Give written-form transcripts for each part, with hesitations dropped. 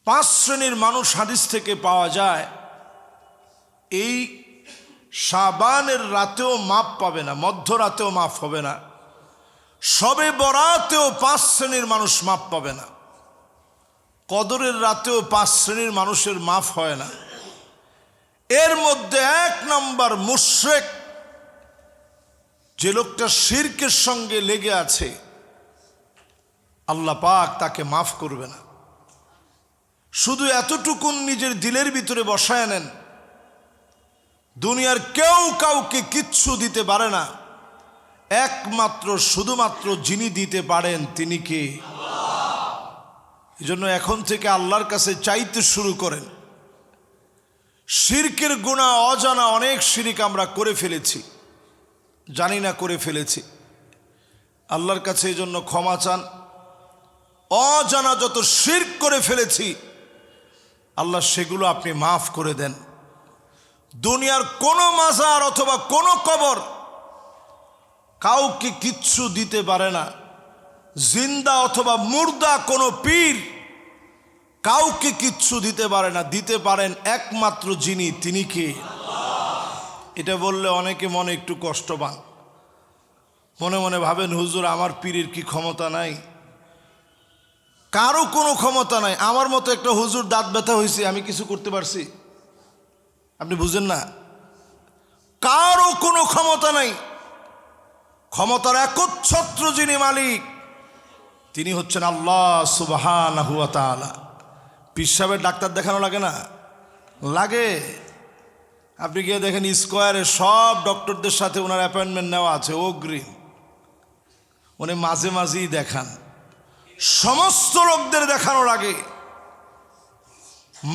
পাঁচ শ্রেণীর মানুষ হাদিস থেকে পাওয়া যায় এই শাবানের রাতেও মাপ পাবে না, মধ্যরাতেও মাফ হবে না, শবে বরাতেও পাঁচ শ্রেণীর মানুষ মাপ পাবে না, কদরের রাতেও পাঁচ শ্রেণীর মানুষের মাফ হয় না। এর মধ্যে এক নম্বর মুশরিক, যে লোকটা শিরকের সঙ্গে লেগে আছে, আল্লাহ পাক তাকে মাফ করবে না। শুধু এতটুকুন নিজের দিলের ভিতরে বসায় নেন, দুনিয়ার কেউ কাউকে কিচ্ছু দিতে পারে না, একমাত্র শুধুমাত্র যিনি দিতে পারেন তিনি কে? এই জন্য এখন থেকে আল্লাহর কাছে চাইতে শুরু করেন। শিরকের গুনাহ অজানা অনেক শিরক আমরা করে ফেলেছি, জানি না করে ফেলেছি। আল্লাহর কাছে এই জন্য ক্ষমা চান। অজানা যত শিরক করে ফেলেছি আল্লাহ সেগুলো আপনি মাফ করে দেন। দুনিয়ার কোনো মাজার অথবা কোনো কবর কাউকে কিচ্ছু দিতে পারে না। জিন্দা অথবা মুর্দা কোনো পীর কাউকে কিচ্ছু দিতে পারে না, দিতে পারেন একমাত্র যিনি, তিনি কে? এটা বললে অনেকে মনে একটু কষ্ট পান, মনে মনে ভাবেন হুজুর আমার পীরের কি ক্ষমতা নাই? কারো কোনো ক্ষমতা নাই। আমার মতো একটা হুজুর দাঁত ব্যথা হয়েছে, আমি কিছু করতে পারছি? আপনি বুঝেন না? কারো কোনো ক্ষমতা নাই। ক্ষমতার একচ্ছত্র যিনি মালিক তিনি হচ্ছেন আল্লাহ সুবহানাহু ওয়া তাআলা। পীর সাহেবের ডাক্তার দেখানো লাগে না? লাগে। আপনি গিয়ে দেখেন স্কোয়ারে সব ডক্টরদের সাথে ওনার অ্যাপয়েন্টমেন্ট নেওয়া আছে অগ্রিম, উনি মাঝে মাঝেই দেখান। সমস্ত লোকদের দেখানো লাগে,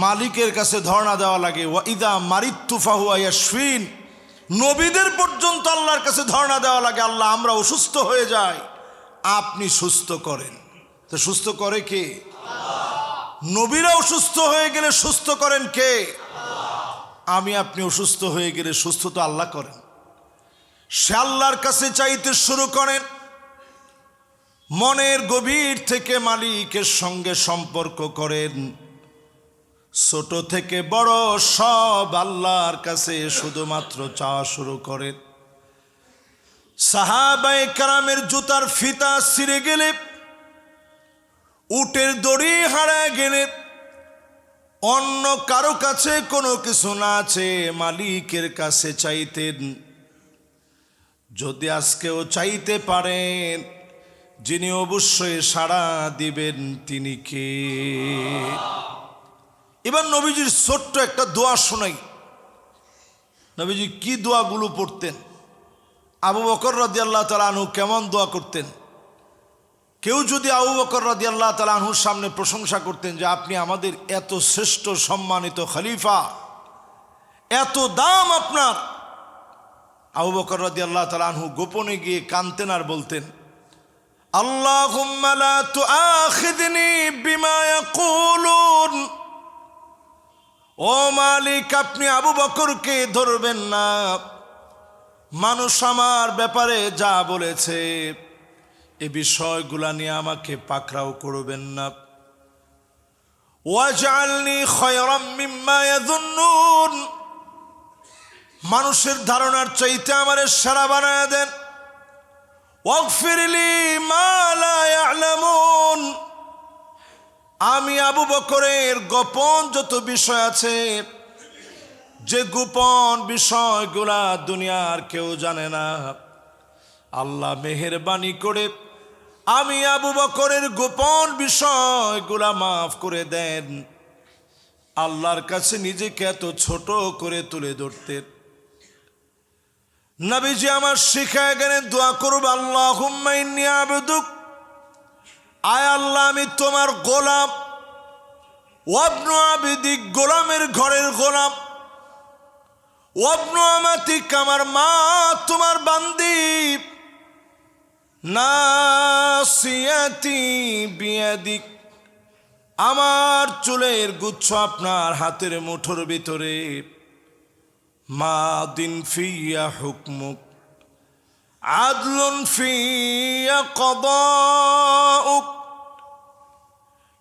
মালিকের কাছে ধর্ণা দেওয়া লাগে। ওয়া ইদা মারিতু ফাহুয়া ইয়াশফিন, নবীদের পর্যন্ত আল্লাহর কাছে ধর্ণা দেওয়া লাগে, আল্লাহ আমরা অসুস্থ হয়ে যাই, আপনি সুস্থ করেন। তো সুস্থ করে কে? নবীরা অসুস্থ হয়ে গেলে সুস্থ করেন কে? আমি আপনি অসুস্থ হয়ে গেলে সুস্থ তো আল্লাহ করেন। সে আল্লাহর কাছে চাইতে শুরু করেন, মনের গভীর থেকে মালিকের সঙ্গে সম্পর্ক করেন। ছোট থেকে বড় সব আল্লাহর কাছে শুধুমাত্র চাওয়া শুরু করেন। সাহাবায়ে কেরামের জুতার ফিতা ছিঁড়ে গেলে, উটের দড়ি হারায় গেলে, অন্য কারো কাছে কোনো কিছু না আছে মালিকের কাছে চাইতেন। যদি আজকেও চাইতে পারেন, যিনি অবশ্যই সাড়া দিবেন তিনি কে? এবার নবীজির ছোট্ট একটা দোয়া শোনাই। নবীজি কি দোয়াগুলো পড়তেন, আবু বকর রাদিয়াল্লাহু তাআলা আনহু কেমন দোয়া করতেন। কেউ যদি আবু বকর রাদিয়াল্লাহু তাআলা আনহুর সামনে প্রশংসা করতেন যে আপনি আমাদের এত শ্রেষ্ঠ সম্মানিত খলিফা, এত দাম আপনার, আবু বকর রাদিয়াল্লাহু তাআলা আনহু গোপনে গিয়ে কাঁদতেন আর বলতেন, আল্লাহুম্মা লা তুআখিযনি বিমা ইয়াকুলুন, ও মালিক আপনি আবু বকরকে ধরবেন না, মানুষ আমার ব্যাপারে যা বলেছে এ বিষয়গুলা নিয়ে আমাকে পাকড়াও করবেন না। ওয়াজআলনি খায়রাম মিম্মা ইয়াযুন্নুন, মানুষের ধারণার চাইতে আমারে সেরা বানায় দেন। ওয়াগফিরলি মা লা ইয়ালামুন, আমি আবু বকরের গোপন যত বিষয় আছে, যে গোপন বিষয়গুলা দুনিয়ার কেউ জানে না, আল্লাহ মেহেরবানি করে আমি আবু বকরের গোপন বিষয়গুলা মাফ করে দেন। আল্লাহর কাছে নিজেকে এত ছোট করে তুলে ধরতেন। নবীজি আমার শিখায় গেলেন দোয়া করব, আল্লাহুম্মা ইন্নী আবদুক, আয় আল্লাহ আমি তোমার গোলাম, ওয়াবনু আবিদিক, গোলামের ঘরের গোলাম, ওয়াবনু আমাতিক, আমার মা তোমার বান্দি, নাসিয়াতি বিয়াদিক, আমার চুলের গুচ্ছ আপনার হাতের মুঠোর ভিতরে, মাদিন ফিয়া হুকমুক, আদলুন ফিয়া কদাউক,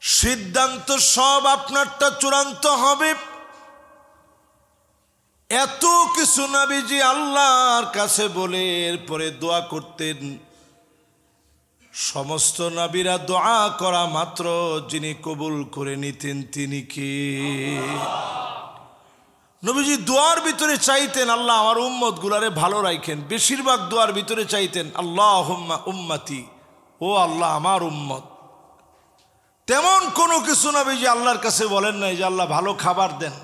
সিদ্ধান্ত সব আপনারটা চূড়ান্ত হবে। এত কিছু নবীজি আল্লাহর কাছে বলে এরপরে দোয়া করতেন। সমস্ত নবীরা দোয়া করা মাত্র যিনি কবুল করে নিতেন তিনি কে? নবীজি দোয়ার ভিতরে চাইতেন আল্লাহ আমার উম্মত গুলারে ভালো রাখেন। বেশিরভাগ দোয়ার ভিতরে চাইতেন আল্লাহুম্মা উম্মতি, ও আল্লাহ আমার উম্মত। তেমন কোনো কিছু নবীজি আল্লাহর কাছে বলেন নাই যে আল্লাহ ভালো খাবার দেন,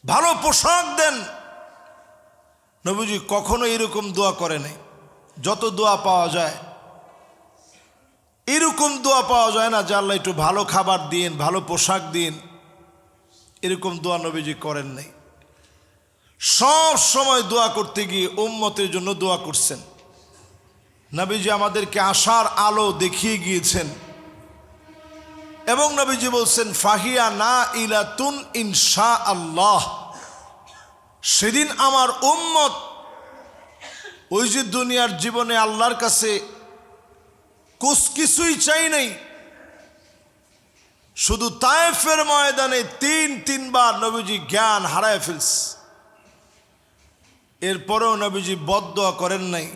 ভালো পোশাক দেন। নবীজি কখনো এরকম দোয়া করে নাই। যত দোয়া পাওয়া যায় এরকম দোয়া পাওয়া যায় না যে আল্লাহ একটু ভালো খাবার দিন, ভালো পোশাক দিন। এরকম দোয়া নবীজি করেন নাই। সব সময় দোয়া করতে গিয়ে উম্মতের জন্য দোয়া করছেন। নবীজি আমাদেরকে আশার আলো দেখিয়ে গিয়েছেন এবং নবীজি বলছেন ফাহিয়া না ইলাতুন ইনশাআল্লাহ। সেদিন আমার উম্মত ওই যে দুনিয়ার জীবনে আল্লাহর কাছে কিছুই চাই নাই, শুধু তায়েফের ময়দানে তিনবার নবীজি জ্ঞান হারায় ফেলছে। এরপরেও নবীজি বদদোয়া করেন নাই,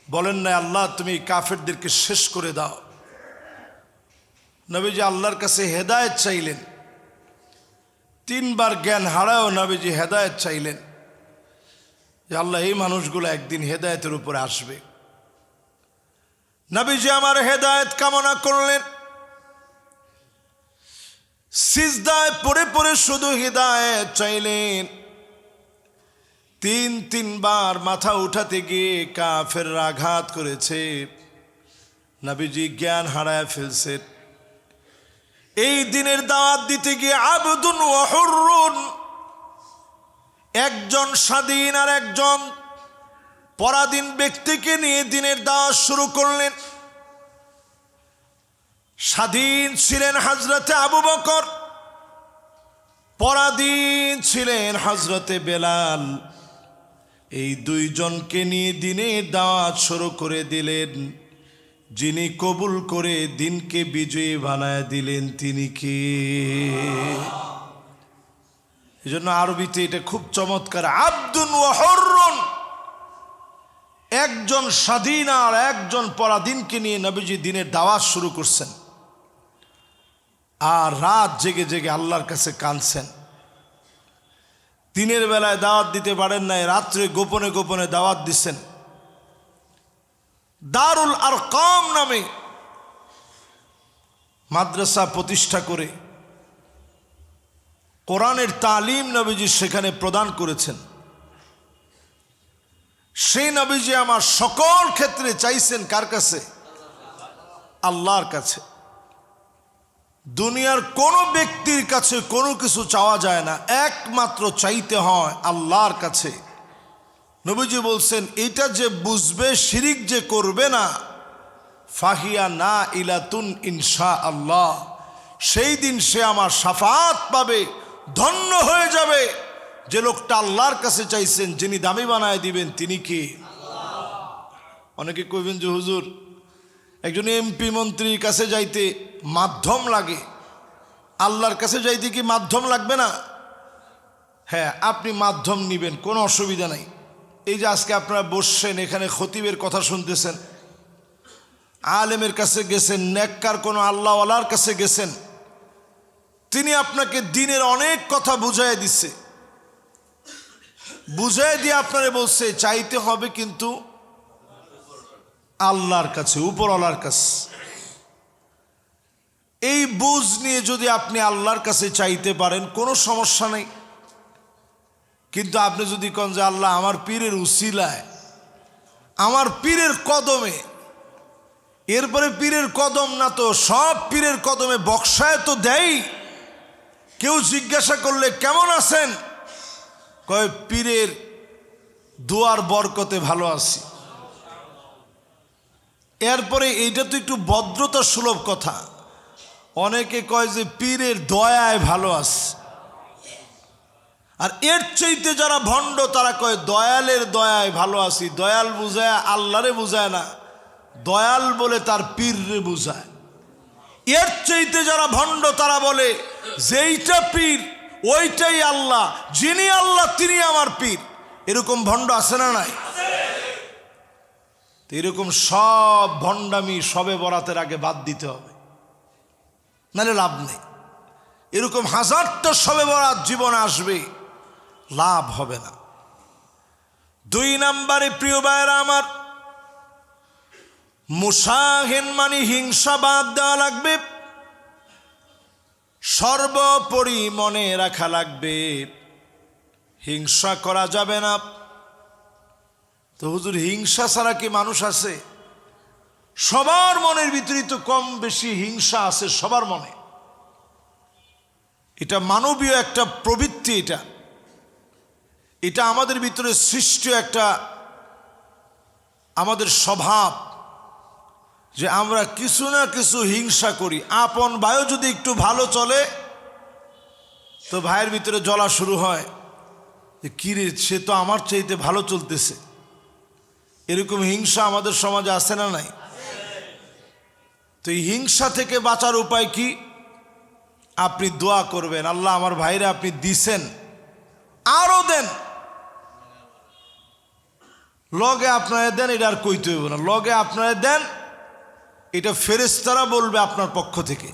বলেন নাই আল্লাহ তুমি কাফেরদেরকে শেষ করে দাও। নবীজি আল্লাহর কাছে হেদায়েত চাইলেন। তিনবার জ্ঞান হারায়ও নবীজি হেদায়েত চাইলেন যে আল্লাহ এই মানুষগুলো একদিন হেদায়েতের উপরে আসবে। নবীজি আমার হেদায়েত কামনা করলেন। সিজদায় পড়ে পড়ে শুধু হেদায়েত চাইলেন। তিনবার মাথা উঠাতে গিয়ে কাফেররা আঘাত করেছে। নবীজি জ্ঞান হারায় ফেলছেন। এই দিনের দাওয়াত দিতে গিয়ে আবদুন ওয়া হুররুন, একজন স্বাধীন আর একজন পরাধীন ব্যক্তিকে নিয়ে দিনের দাওয়াত শুরু করলেন। স্বাধীন ছিলেন হযরতে আবু বকর, পরাধীন ছিলেন হযরতে বেলাল। এই দুইজনকে নিয়ে দিনের দাওয়াত শুরু করে দিলেন। যিনি কবুল করে দিনকে বিজয়ী বানায় দিলেন তিনি কে? এজন্য আরবিতে এটা খুব চমৎকার, আবদুন ওয়া হুররুন। একজন স্বাধীন আর একজন পরাধীনকে নিয়ে নবীজি দিনের দাওয়াত শুরু করছেন। আর রাত জেগে জেগে আল্লাহর কাছে কাঁদছেন। দিনের বেলায় দাওয়াত দিতে পারেন নাই, রাত্রে গোপনে গোপনে দাওয়াত দিচ্ছেন। দারুল আরকাম নামে মাদ্রাসা প্রতিষ্ঠা করে কোরআনের তালিম নবীজি সেখানে প্রদান করেছেন। সেই নবীজি আমার সকল ক্ষেত্রে চাইছেন কার কাছে? আল্লাহর কাছে। দুনিয়ার কোনো ব্যক্তির কাছে কোনো কিছু চাওয়া যায় না, একমাত্র চাইতে হয় আল্লাহর কাছে। নবীজি বলছেন এটা যে বুঝবে, শিরিক যে করবে না, ফাহিয়া না ইলাতুন ইনশাআল্লাহ, সেই দিন সে আমার শাফাত পাবে, ধন্য হয়ে যাবে। যে লোকটা আল্লাহর কাছে চাইছেন, যিনি দামি বানায় দিবেন তিনি কি? অনেকে কইবেন যে হুজুর একজন এমপি মন্ত্রীর কাছে যাইতে মাধ্যম লাগে, আল্লাহর কাছে যাইতে কি মাধ্যম লাগবে না? হ্যাঁ, আপনি মাধ্যম নিবেন, কোনো অসুবিধা নাই। এই যে আজকে আপনারা বসছেন এখানে খতিবের কথা শুনতেছেন, আলেমের কাছে গেছেন, নেককার কোনো আল্লাহওয়ালার কাছে গেছেন, তিনি আপনাকে দিনের অনেক কথা বুঝাই দিচ্ছে। বুঝাই দিয়ে আপনারে বলছে চাইতে হবে কিন্তু আল্লাহর কাছে, উপরওয়ালার কাছে। এই বুঝ নিয়ে যদি আপনি আল্লাহর কাছে চাইতে পারেন কোনো সমস্যা নেই। কিন্তু আপনি যদি কোন যে আল্লাহ আমার পীরের উসিলায়, আমার পীরের কদমে, এরপরে পীরের কদম না তো সব পীরের কদমে বক্সায় তো দেয়। কেউ জিজ্ঞাসা করলে কেমন আছেন, কয় পীরের দুয়ার বরকতে ভালো আছি। এরপরে এইটা তো একটু ভদ্রতা সুলভ কথা। অনেকে কয় যে পীরের দয়ায় ভালো আছে, আর এর চাইতে যারা ভণ্ড তারা কয় দয়ালের দয়ায় ভালো আছি। দয়াল বুঝায় আল্লাহরে বুঝায় না, দয়াল বলে তার পীররে বুঝায়। এর চাইতে যারা ভণ্ড তারা বলে যেইটা পীর ওইটাই আল্লাহ, যিনি আল্লাহ তিনি আমার পীর। এরকম ভণ্ড আছে না নাই? এরকম সব ভণ্ডামি সবে বরাতের আগে বাদ দিতে হবে, নাহলে লাভ নেই। এরকম হাজারটা সবে বরাত জীবনে আসবে, লাভ হবে না। 2 নম্বরে প্রিয় ভাইরা আমার, মুসাহিন মানে হিংসা বাদ দেওয়া লাগবে। সর্বোপরি মনে রাখা লাগবে হিংসা করা যাবে না। তো হুজুর হিংসা ছাড়া কি মানুষ আছে? সবার মনের ভিতরে তো কম বেশি হিংসা আছে, সবার মনে। এটা মানবীয় একটা প্রবৃত্তি, এটা আমাদের ভিতরে সৃষ্ট একটা আমাদের স্বভাব, যে আমরা কিছু না কিছু হিংসা করি। আপন ভাইও যদি একটু ভালো চলে তো ভাইয়ের ভিতরে জ্বলা শুরু হয়, যে কিরে সে তো আমার চাইতে ভালো চলতেছে। এরকম হিংসা আমাদের সমাজে আছে না নাই? তো এই হিংসা থেকে বাঁচার উপায় কি? আপনি দোয়া করবেন, আল্লাহ আমার ভাইরা আপনি দিছেন, আরো দেন। লগে আপনারা দেন, এটা আর কইতে হইব না, লগে আপনারা দেন। এটা ফেরেশতারা বলবে আপনার পক্ষ থেকে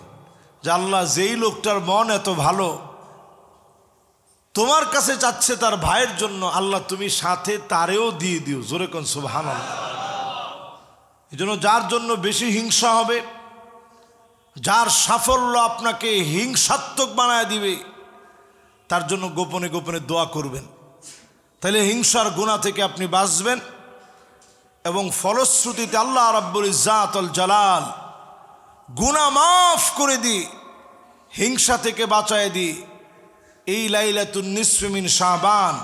যে আল্লাহ যেই লোকটার মন এত ভালো, তোমার কাছে চাচ্ছে তার ভাইয়ের জন্য, আল্লাহ তুমি সাথে তারেও দিয়ে দিও। জোরে কোন সুবহানাল্লাহ। এই জন্য যার জন্য বেশি হিংসা হবে, যার সাফল্য আপনাকে হিংসাত্মক বানায় দিবে, তার জন্য গোপনে গোপনে দোয়া করবেন। তাহলে হিংসার গুনাহ থেকে আপনি বাঁচবেন এবং ফলশ্রুতিতে আল্লাহ রাব্বুল ইজ্জাতুল জালাল গুনাহ মাফ করে দিয়ে হিংসা থেকে বাঁচায় দিয়ে এই লাইলাতুন নিসফি মিন শাবান,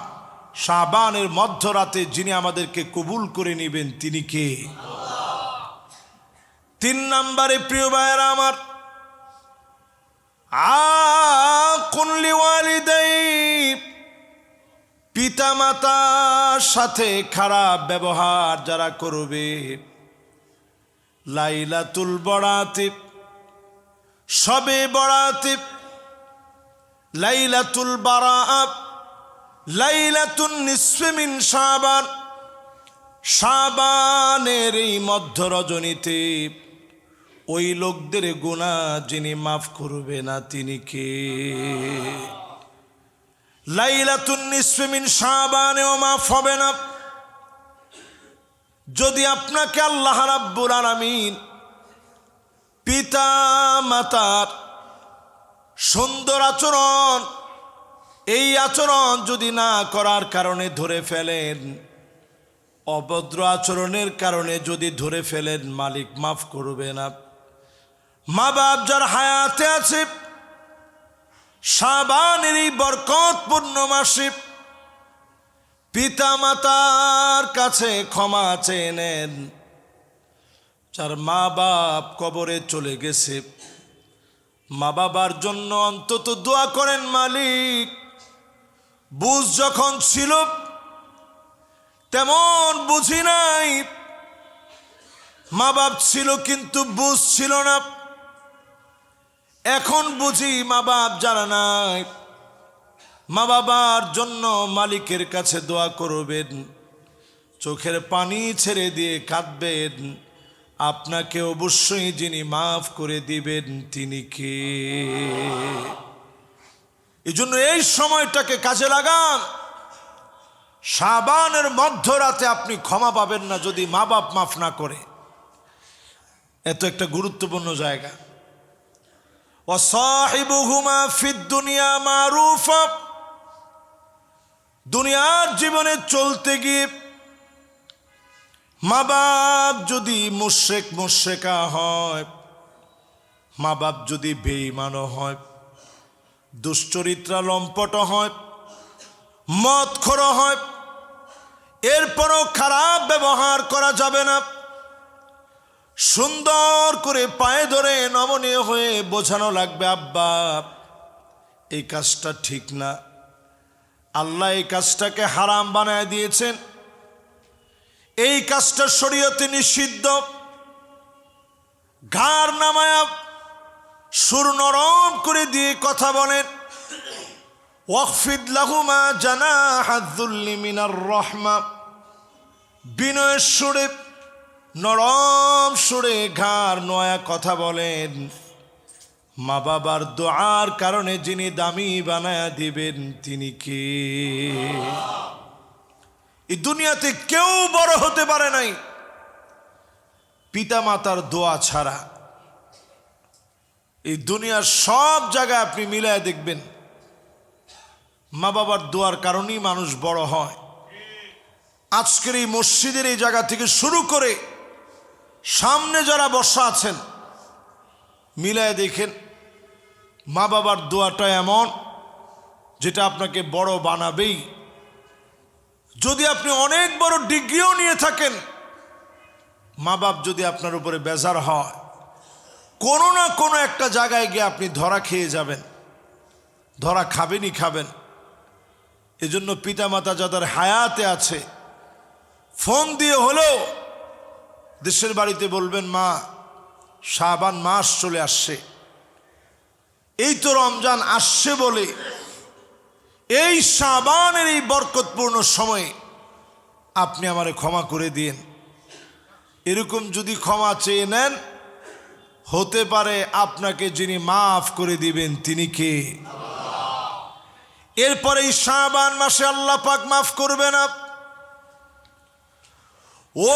শাবানের মধ্যরাতে যিনি আমাদেরকে কবুল করে নেবেন তিনি কে? 3 নম্বরে প্রিয় ভাইয়েরা আমার, আকুন লিওয়ালিদাই, পিতা মাতার সাথে খারাপ ব্যবহার যারা করবে, লাইলাতুল বরাতে, শবে বরাতে, লাইলাতুল বারাআত, লাইলাতুন নিসফি মিন শাবান, শাবানের এই মধ্য রজনীতে ওই লোকদের গুনাহ যিনি মাফ করবে না তিনি কে? লাইলাতুন নিসফি মিন শাবানেও মাফ হবে না যদি আপনাকে আল্লাহ রাব্বুল আলামিন পিতা মাতার সুন্দর আচরণ, এই আচরণ যদি না করার কারণে ধরে ফেলেন, অভদ্র আচরণের কারণে যদি ধরে ফেলেন, মালিক মাফ করবে না। মা বাপ যার হায়াতে আছে, শাবানের এই বরকতপূর্ণ মাসে পিতা মাতার কাছে ক্ষমা চেয়ে নেন। যার মা বাপ কবরে চলে গেছে, মা বাবার জন্য অন্তত দোয়া করেন, মালিক বুঝ যখন ছিল তেমন বুঝি নাই, মা বাপ ছিল কিন্তু বুঝ ছিল না, এখন বুঝি মা বাপ জানা নাই। মা বাবার জন্য মালিকের কাছে দোয়া করবেন, চোখের পানি ছেড়ে দিয়ে কাঁদবেন। আপনাকে অবশ্যই যিনি মাফ করে দিবেন তিনি কে? এই জন্য এই সময়টাকে কাজে লাগান। শাবানের মধ্যরাতে আপনি ক্ষমা পাবেন না যদি মা বাপ মাফ না করে। এত একটা গুরুত্বপূর্ণ জায়গা। ওয়াসাহিবুহুমা ফিদ দুনিয়া মারুফা, দুনিয়ার জীবনে চলতে গিয়ে মা বাপ যদি মুশরিক মুশরিকা হয়, মা বাপ যদি বেঈমান হয়, দুশ্চরিত্রা লম্পট হয়, মদখোর হয়, এরপরও খারাপ ব্যবহার করা যাবে না। সুন্দর করে পায়ে ধরে নমনীয় হয়ে বোঝানো লাগবে, আব্বা এই কাজটা ঠিক না, আল্লাহ এই কাজটাকে হারাম বানায় দিয়েছেন, এই কাজটা শরীয়তে নিষিদ্ধ। ঘাড় নামায়া সুর নরম করে দিয়ে কথা বলেন। ওয়াখফিদ লাহুমা জানাহা যুল্লি মিনার রাহমা, বিনয়ের সুরে নরম সুরে ঘাড় নয়া কথা বলেন। মা বাবার দোয়ার কারণে যিনি দামি বানায়া দিবেন তিনি কে? এই দুনিয়াতে কেউ বড় হতে পারে নাই পিতা মাতার দোয়া ছাড়া। এই দুনিয়ার সব জায়গায় আপনি মিলায় দেখবেন মা বাবার দোয়ার কারণেই মানুষ বড় হয়। আজকের এই মসজিদের এই জায়গা থেকে শুরু করে সামনে যারা বসা আছেন মিলায় দেখেন মা বাবার দোয়াটা এমন যেটা আপনাকে বড় বানাবেই। যদি আপনি অনেক বড় ডিগ্রিও নিয়ে থাকেন, মা বাপ যদি আপনার উপরে বেজার হয়, কোনো না কোনো একটা জায়গায় গিয়ে আপনি ধরা খেয়ে যাবেন, ধরা খাবেনই খাবেন। এজন্য পিতামাতা যাদের হায়াতে আছে ফোন দিয়ে হলেও দেশের বাড়িতে বলবেন, মা শাবান মাস চলে আসছে, এই তো রমজান আসছে বলে এই শাবানের এই বরকতপূর্ণ সময়ে আপনি আমারে ক্ষমা করে দিন। এরকম যদি ক্ষমা চেয়ে নেন, হতে পারে আপনাকে যিনি মাফ করে দিবেন তিনি কে? এরপরে এই শাবান মাসে আল্লাহ পাক মাফ করবে না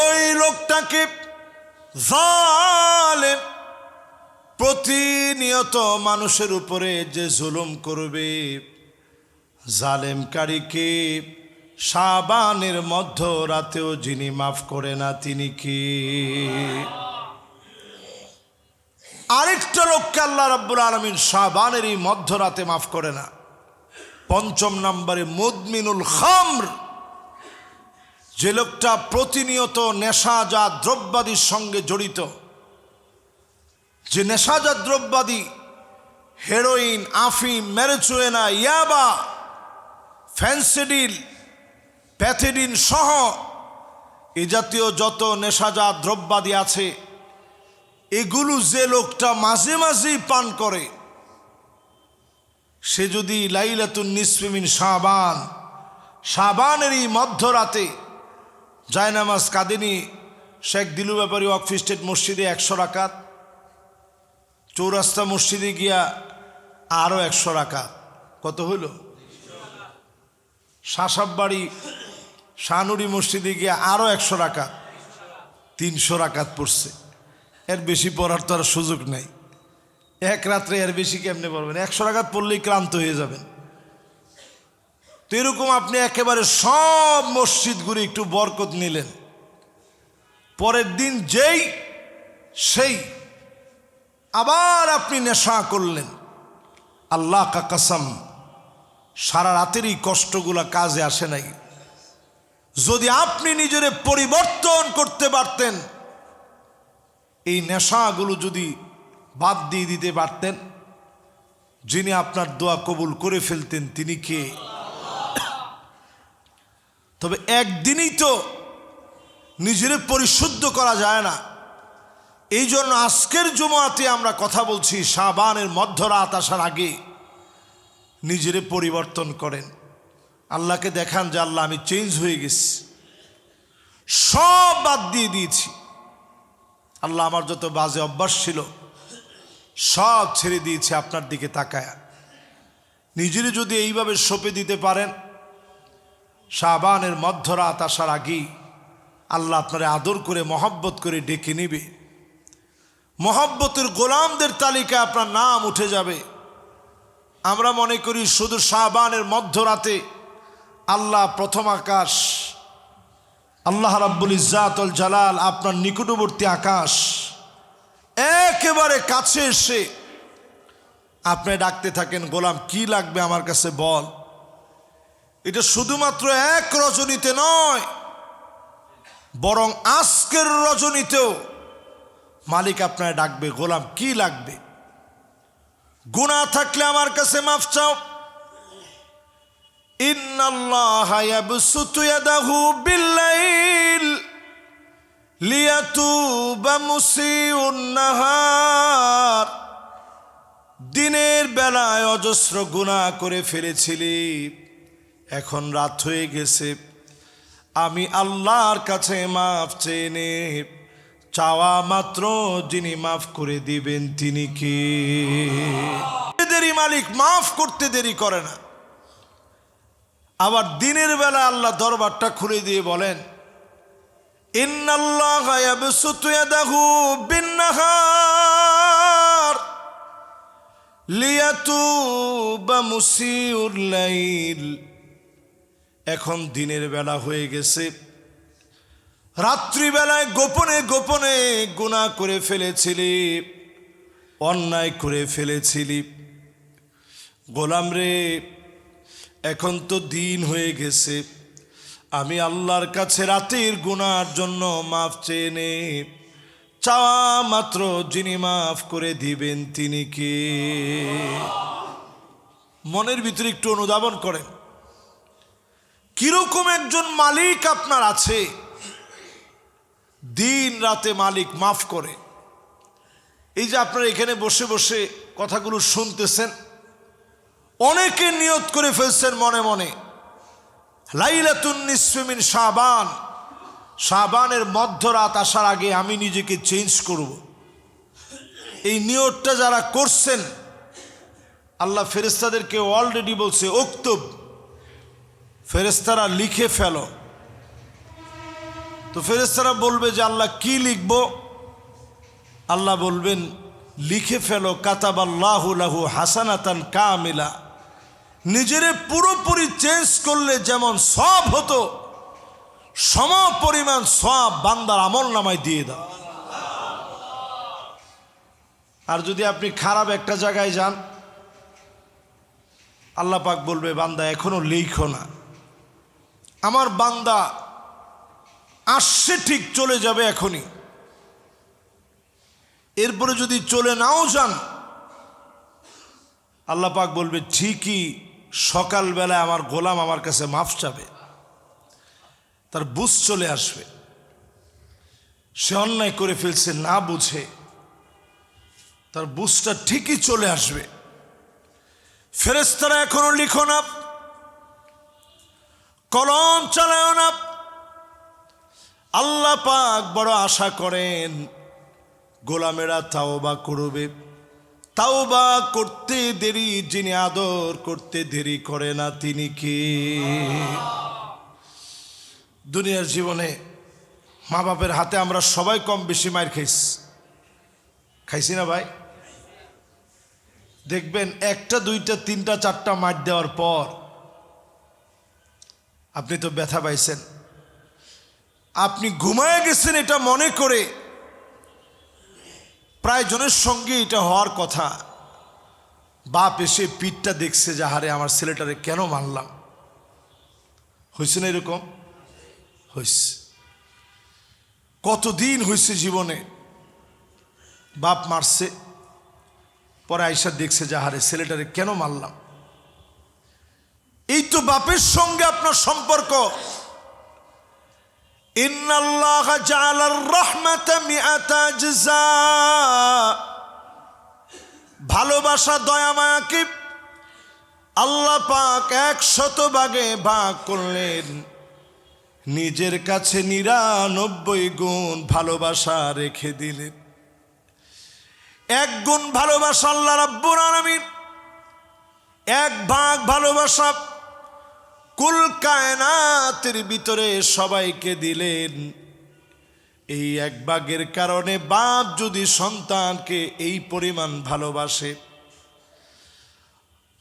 ওই লোকটাকে, জালেম, প্রতিনিয়ত মানুষের উপরে যে জুলুম করবে, জালেমকারীকে শাবানের মধ্য রাতেও যিনি মাফ করে না তিনি কি? আরেকটা লোককে আল্লাহ রাব্বুল আলামিন শাবানের এই মধ্যরাতে মাফ করে না। পঞ্চম নম্বরে মুদমিনুল খামর, যে লোকটা প্রতিনিয়ত নেশাজাত দ্রব্যাদির সঙ্গে জড়িত, যে নেশাজাত দ্রব্যাদি হেরোইন, আফিম, ম্যারিজুয়ানা, ইয়াবা, ফেন্সিডিল, প্যাথেডিন সহ এ জাতীয় যত নেশাজাত দ্রব্যাদি আছে, এগুলো যে লোকটা মাঝে মাঝেই পান করে, সে যদি লাইলাতুন নিসফি মিন শাবান, শাবানের এই মধ্যরাতে জায়নামাজ কাঁদেনি, শেখ দিলু ব্যাপারী ওয়াকফ স্টেট মসজিদে 100 রাকাত, চৌরাস্তা মসজিদে গিয়া আরও 100 রাকাত, কত হইল? শাসাববাড়ি শাহনুরি মসজিদে গিয়া আরও 100 রাকাত, 300 রাকাত পড়ছে। এর বেশি পড়ার তো আর সুযোগ নেই। এক রাত্রে এর বেশি কেমনে পড়বেন? 100 রাকাত পড়লেই ক্লান্ত হয়ে যাবেন। তো এরকম আপনি একেবারে সব মসজিদগুলি একটু বরকত নিলেন, পরের দিন যেই সেই আবার আপনি নেশা করলেন। আল্লাহ কা কসম, সারা রাতের এই কষ্টগুলা কাজে আসে নাই। যদি আপনি নিজের পরিবর্তন করতে পারতেন, এই নেশাগুলো যদি বাদ দিয়ে দিতে পারতেন, যিনি আপনার দোয়া কবুল করে ফেলতেন তিনি কে? তবে একদিনই তো নিজের পরিশুদ্ধ করা যায় না। এই জন্য আজকের জুমাতে আমরা কথা বলছি, শাবানের মধ্যরাত আসার আগে নিজের পরিবর্তন করেন। আল্লাহকে দেখান যে আল্লাহ আমি চেঞ্জ হয়ে গেছি, সব বাদ দিয়ে দিয়েছি। আল্লাহ আমার যত বাজে অভ্যাস ছিল সব ছেড়ে দিয়েছে আপনার দিকে তাকায়া। নিজের যদি এইভাবে সঁপে দিতে পারেন, শাবানের মধ্যরাত আসার আগেই আল্লাহ আপনারে আদর করে মহব্বত করে ডেকে নেবে। মহব্বতের গোলামদের তালিকায় আপনার নাম উঠে যাবে। আমরা মনে করি শুধু শাবানের মধ্যরাতে আল্লাহ প্রথম আকাশ, আল্লাহ রাব্বুল ইজ্জাতুল জালাল আপনার নিকটবর্তী আকাশ একেবারে কাছে এসে আপনি ডাকতে থাকেন, গোলাম কি লাগবে আমার কাছে বল। এটা শুধুমাত্র এক রজনীতে নয়, বরং আজকের রজনীতেও মালিক আপনার ডাকবে, গোলাম কি লাগবে। গুনাহ থাকলে আমার কাছে মাফ চাও। ইন্নাল্লাহা ইয়াবসুতু ইয়াদাহু বিল্লাইল লিয়াতুবা মুসিউন নাহার দিনের বেলায় অজস্র গুনাহ করে ফেলেছিলি, এখন রাত হয়ে গেছে, আমি আল্লাহর কাছে মাফ চেয়ে নে। চাওয়া মাত্র যিনি মাফ করে দিবেন তিনি কে? দেরি মালিক মাফ করতে দেরি করে না। আবার দিনের বেলা আল্লাহ দরবারটা খুলে দিয়ে বলেন, ইন্নাল্লাহা ইয়াবসুতু ইয়াদাহু বিন-নাহার লিয়াতুবা মুসিউল লাইল। এখন দিনের বেলা হয়ে গেছে, রাত্রিবেলায় গোপনে গোপনে গুনাহ করে ফেলেছিলি, অন্যায় করে ফেলেছিলি। গোলাম রে, এখন তো দিন হয়ে গেছে, আমি আল্লাহর কাছে রাতের গুনার জন্য মাফ চেয়ে নে। চাওয়া মাত্র যিনি মাফ করে দিবেন তিনি কে? মনের ভিতরে একটু অনুধাবন করেন, কিরকম একজন মালিক আপনার আছে, দিন রাতে মালিক মাফ করে। এই যে আপনারা এখানে বসে বসে কথাগুলো শুনতেছেন, অনেকে নিয়ত করে ফেলছেন মনে মনে, লাইলাতুন নিসফি মিন শাবান, শাবানের মধ্যরাত আসার আগে আমি নিজেকে চেঞ্জ করব। এই নিয়তটা যারা করছেন, আল্লাহ ফেরেশতাদেরকে অলরেডি বলছে, উক্তুব, ফেরেশতারা লিখে ফেলো। তো ফেরেশতারা বলবে যে আল্লাহ কি লিখব? আল্লাহ বলবেন, লিখে ফেলো কাতাবাল্লাহু লাহু হাসানাতান কামিলা। নিজেরে পুরোপুরি চেঞ্জ করলে যেমন সব হতো, সম পরিমাণ সব বান্দার আমল নামায় দিয়ে দাও। আর যদি আপনি খারাপ একটা জায়গায় যান, আল্লাহ পাক বলবে, বান্দা এখনো লিখো না, আমার বান্দা আসছে ঠিক, চলে যাবে এখনই। এরপরে যদি চলে নাও যান, আল্লাহ পাক বলবে, ঠিকই সকালবেলায় আমার গোলাম আমার কাছে মাফ চাবে, তার বুঝ চলে আসবে, সে অন্যায় করে ফেলছে না বুঝে, তার বুঝটা ঠিকই চলে আসবে। ফেরেশতারা এখনো লিখো না, কলম চালাও না। আল্লাহ পাক বড় আশা করেন গোলামেরা তাওবা করবে। তাওবা করতে দেরি যিনি আদর করতে দেরি করে না তিনি কে? দুনিয়ার জীবনে মা বাপের হাতে আমরা সবাই কম বেশি মাইর খাইছি না ভাই? দেখবেন একটা দুইটা তিনটা চারটা মার দেওয়ার পর আপনি তো ব্যথা পাইছেন, আপনি ঘুমায় গেছেন এটা মনে করে। প্রায় জনের সঙ্গে এটা হওয়ার কথা, বাপ এসে পিঠটা দেখছে যে হারে আমার ছেলেটারে কেন মারলাম। হয়েছে না এরকম? হয়েছে। কতদিন হয়েছে জীবনে বাপ মারছে, পরে আইসা দেখছে যে হারে ছেলেটারে কেন মারলাম। এই তো বাপের সঙ্গে আপনার সম্পর্ক। ইন্নাল্লাহা জাআলার রাহমাতা মিআতা জাযা, ভালোবাসা দয়া মায়াকে আল্লাহ পাক 100 ভাগে ভাগ করলেন। নিজের কাছে 99 গুণ ভালোবাসা রেখে দিলেন। 1 গুণ ভালোবাসা আল্লাহ রাব্বুল আলামিন 1 ভাগ ভালোবাসা কুল কায়নাতের ভিতরে সবাইকে দিলেন। এই 1 ভাগের কারণে বাপ যদি সন্তানকে এই পরিমাণ ভালোবাসে,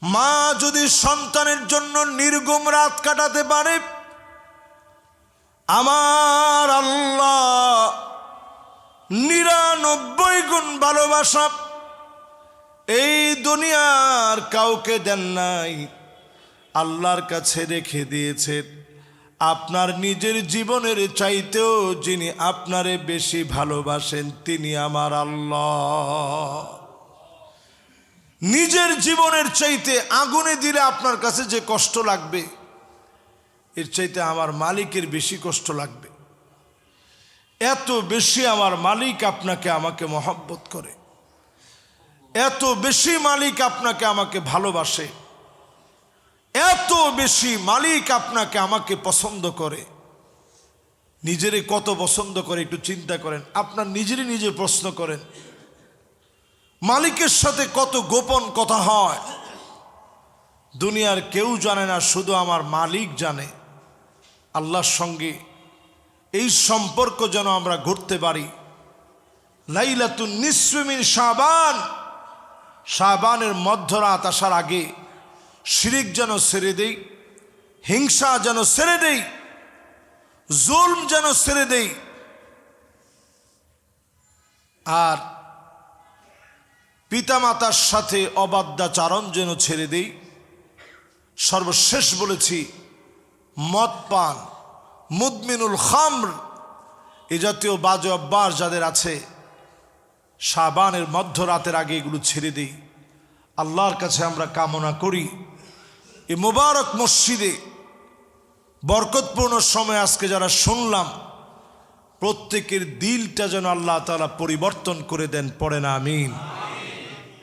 মা যদি সন্তানের জন্য নির্ঘুম রাত কাটাতে পারে, আমার আল্লাহ 99 গুণ ভালোবাসা এই দুনিয়ার কাউকে দেন নাই, আল্লাহর কাছে রেখে দিয়েছেন। আপনার নিজের জীবনের চাইতেও যিনি আপনারে বেশি ভালোবাসেন তিনি আমার আল্লাহ। নিজের জীবনের চাইতে আগুনে দিলে আপনার কাছে যে কষ্ট লাগবে, এর চাইতে আমার মালিকের বেশি কষ্ট লাগবে। এত বেশি আমার মালিক আপনাকে আমাকে মহব্বত করে। এত বেশি মালিক আপনাকে আমাকে ভালোবাসে, এত বেশি মালিক আপনাকে আমাকে পছন্দ করে, নিজেরই কত পছন্দ করে একটু চিন্তা করেন। আপনার নিজেরই নিজে প্রশ্ন করেন, মালিকের সাথে কত গোপন কথা হয়, দুনিয়ার কেউ জানে না, শুধু আমার মালিক জানে। আল্লাহর সঙ্গে এই সম্পর্ক যেন আমরা গড়তে পারি। লাইলাতুন নিসফি মিন শাবান, শাবানের মধ্যরাত আসার আগে শিরিক যেন ছেড়ে দেই, হিংসা যেন ছেড়ে দেই, জুলম যেন ছেড়ে দেই, আর পিতামাতার সাথে অবাধ্যাচারণ যেন ছেড়ে দেই। সর্বশেষ বলেছি, মদ পান, মুদমিনুল খামর, এ জাতীয় বাজে অভ্যাস যাদের আছে, শাবানের মধ্যরাতের আগে এগুলো ছেড়ে দিই। আল্লাহর কাছে আমরা কামনা করি এই মোবারক মসজিদে বরকতপূর্ণ সময় আজকে যারা শুনলাম, প্রত্যেকের দিলটা যেন আল্লাহ তাআলা পরিবর্তন করে দেন। পড়েন আমিন।